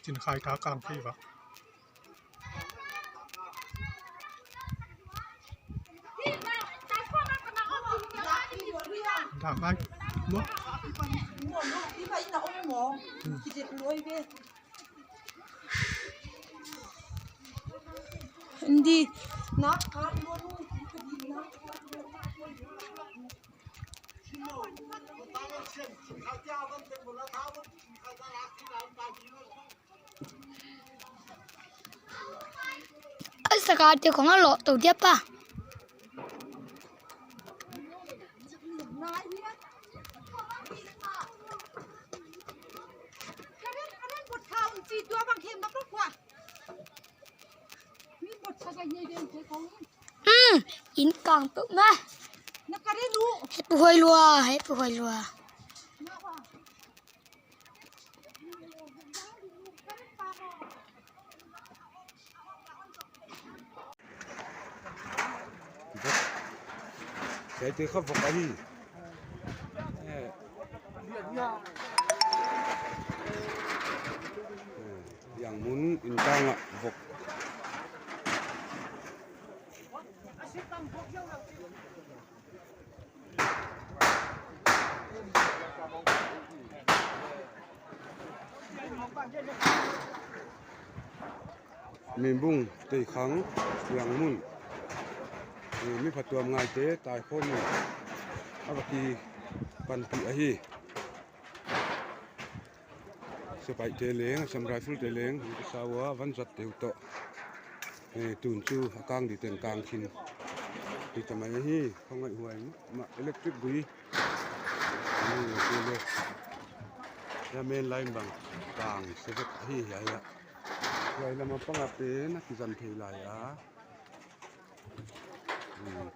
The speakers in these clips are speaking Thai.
จินคายท้ากลางที่ปะถามไปมั้งดีนะไอ้สกัดเจ้าของเราตัวเดียบป่ะอินกลางปุ๊บนะให้ปุยรัวให้ปุยรัวSaya cakap vok lagi. Yang mun intang vok. Mimbung tei khang yang mun. มีผัดตัวง่ายเตะตายคนเอาไปกีปันปีอะฮีสบายเตะเล้งสำไรฟุลเตะเล้งสาววันจัดเตียวโตตุนจูกลางดีเต็งกลางชินที่ทำไมอะฮีเขาไงหวยมาอิเล็กทริกบุยนี่คือเลยยาเมนไลน์บางกลางเสด็จฮีใหญ่ละใหญ่ละมาปังอาเป็นนักจันทีไหลอ่ะ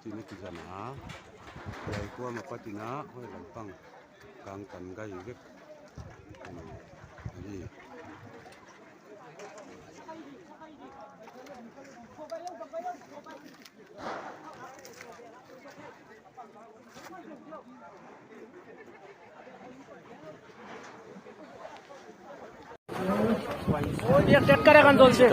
Tini kijana, dari kuah mapatina, hoi lampang, kangkan gai gek, jadi. Oh, dia dekat kan dolce.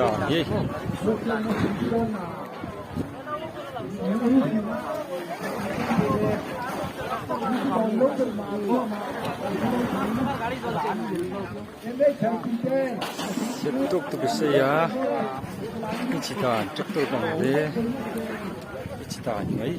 Tuk tuk saya, ini cita tuk tuk bang deh, cita ni.